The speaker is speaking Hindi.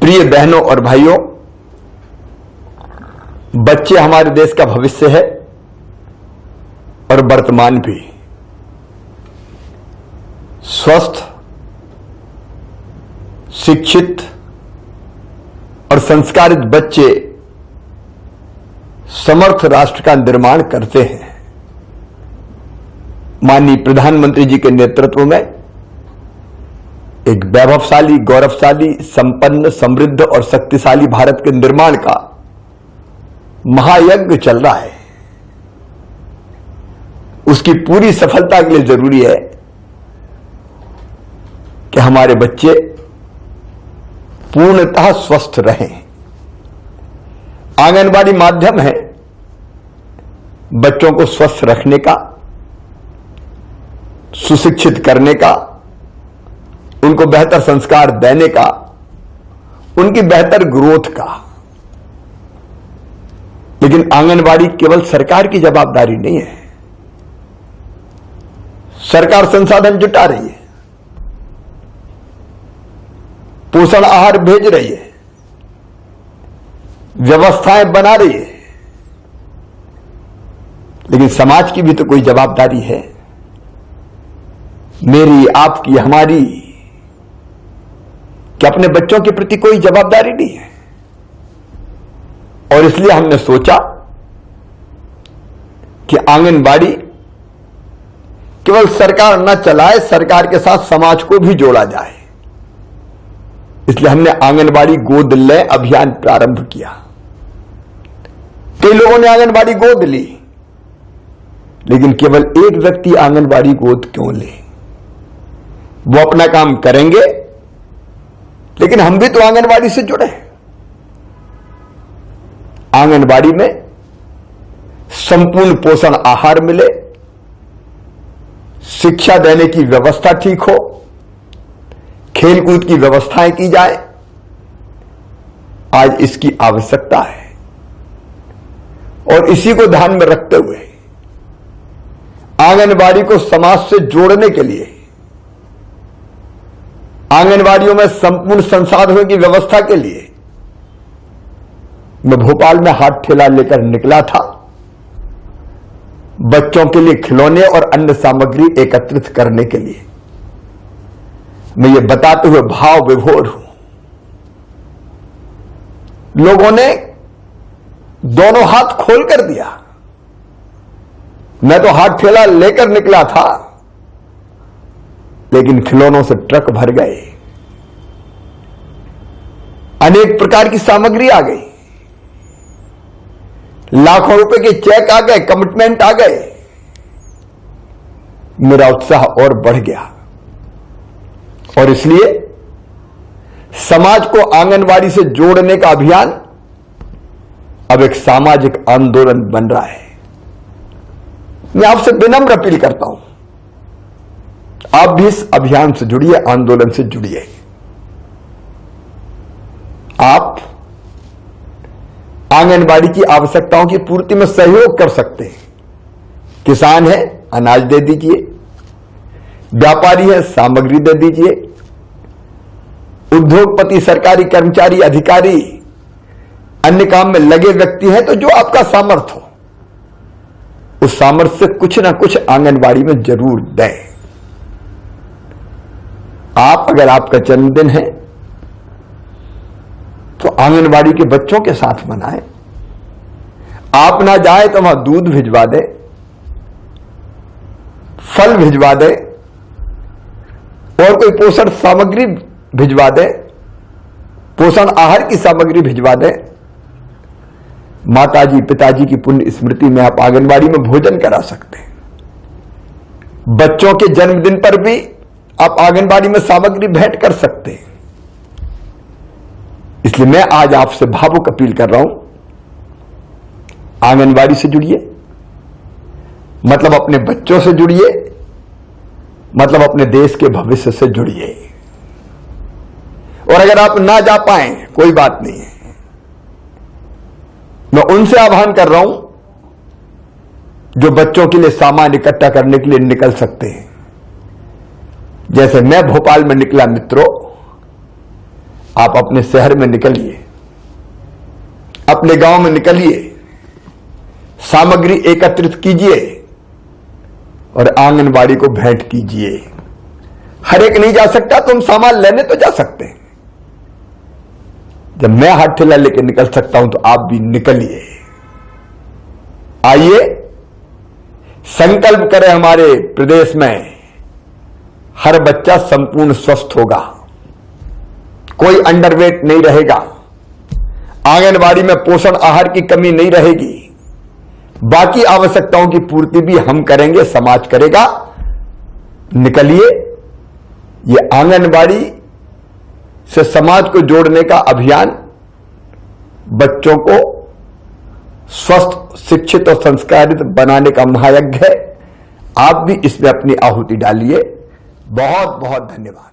प्रिय बहनों और भाइयों, बच्चे हमारे देश का भविष्य है और वर्तमान भी। स्वस्थ, शिक्षित और संस्कारित बच्चे समर्थ राष्ट्र का निर्माण करते हैं। माननीय प्रधानमंत्री जी के नेतृत्व में एक वैभवशाली, गौरवशाली, संपन्न, समृद्ध और शक्तिशाली भारत के निर्माण का महायज्ञ चल रहा है। उसकी पूरी सफलता के लिए जरूरी है कि हमारे बच्चे पूर्णतः स्वस्थ रहें। आंगनबाड़ी माध्यम है बच्चों को स्वस्थ रखने का, सुशिक्षित करने का, उनको बेहतर संस्कार देने का, उनकी बेहतर ग्रोथ का। लेकिन आंगनबाड़ी केवल सरकार की जवाबदारी नहीं है। सरकार संसाधन जुटा रही है, पोषण आहार भेज रही है, व्यवस्थाएं बना रही है, लेकिन समाज की भी तो कोई जवाबदारी है। मेरी, आपकी, हमारी, कि अपने बच्चों के प्रति कोई जवाबदारी नहीं है। और इसलिए हमने सोचा कि आंगनबाड़ी केवल सरकार न चलाए, सरकार के साथ समाज को भी जोड़ा जाए। इसलिए हमने आंगनबाड़ी गोद ले अभियान प्रारंभ किया। कई लोगों ने आंगनबाड़ी गोद ली, लेकिन केवल एक व्यक्ति आंगनबाड़ी गोद क्यों ले? वो अपना काम करेंगे, लेकिन हम भी तो आंगनबाड़ी से जुड़े। आंगनबाड़ी में संपूर्ण पोषण आहार मिले, शिक्षा देने की व्यवस्था ठीक हो, खेलकूद की व्यवस्थाएं की जाए। आज इसकी आवश्यकता है और इसी को ध्यान में रखते हुए आंगनबाड़ी को समाज से जोड़ने के लिए आंगनबाड़ियों में संपूर्ण संसाधनों की व्यवस्था के लिए मैं भोपाल में हाथ ठेला लेकर निकला था। बच्चों के लिए खिलौने और अन्य सामग्री एकत्रित करने के लिए मैं ये बताते हुए भाव विभोर हूं। लोगों ने दोनों हाथ खोल कर दिया। मैं तो हाथ ठेला लेकर निकला था, लेकिन खिलौनों से ट्रक भर गए। अनेक प्रकार की सामग्री आ गई, लाखों रुपए के चेक आ गए, कमिटमेंट आ गए। मेरा उत्साह और बढ़ गया और इसलिए समाज को आंगनबाड़ी से जोड़ने का अभियान अब एक सामाजिक आंदोलन बन रहा है। मैं आपसे विनम्र अपील करता हूं, आप भी इस अभियान से जुड़िए, आंदोलन से जुड़िए। आप आंगनबाड़ी की आवश्यकताओं की पूर्ति में सहयोग कर सकते हैं। किसान है, अनाज दे दीजिए। व्यापारी है, सामग्री दे दीजिए। उद्योगपति, सरकारी कर्मचारी, अधिकारी, अन्य काम में लगे व्यक्ति हैं, तो जो आपका सामर्थ्य हो, उस सामर्थ्य से कुछ ना कुछ आंगनबाड़ी में जरूर दें। आप, अगर आपका जन्मदिन है तो आंगनबाड़ी के बच्चों के साथ मनाएं। आप ना जाए तो वहां दूध भिजवा दें, फल भिजवा दें और कोई पोषण सामग्री भिजवा दें, पोषण आहार की सामग्री भिजवा दें। माताजी, पिताजी की पुण्य स्मृति में आप आंगनबाड़ी में भोजन करा सकते हैं। बच्चों के जन्मदिन पर भी आप आंगनबाड़ी में सामग्री भेंट कर सकते हैं। इसलिए मैं आज आपसे भावुक अपील कर रहा हूं, आंगनबाड़ी से जुड़िए, मतलब अपने बच्चों से जुड़िए, मतलब अपने देश के भविष्य से जुड़िए। और अगर आप ना जा पाए, कोई बात नहीं है, मैं उनसे आह्वान कर रहा हूं जो बच्चों के लिए सामान इकट्ठा करने के लिए निकल सकते हैं। जैसे मैं भोपाल में निकला, मित्रों, आप अपने शहर में निकलिए, अपने गांव में निकलिए, सामग्री एकत्रित कीजिए और आंगनबाड़ी को भेंट कीजिए। हर एक नहीं जा सकता, तुम सामान लेने तो जा सकते हैं। जब मैं हाथ ठेला लेके निकल सकता हूं तो आप भी निकलिए। आइए संकल्प करें, हमारे प्रदेश में हर बच्चा संपूर्ण स्वस्थ होगा, कोई अंडरवेट नहीं रहेगा, आंगनबाड़ी में पोषण आहार की कमी नहीं रहेगी, बाकी आवश्यकताओं की पूर्ति भी हम करेंगे, समाज करेगा। निकलिए, ये आंगनबाड़ी से समाज को जोड़ने का अभियान बच्चों को स्वस्थ, शिक्षित और संस्कारित बनाने का महायज्ञ है। आप भी इसमें अपनी आहुति डालिए। बहुत बहुत धन्यवाद।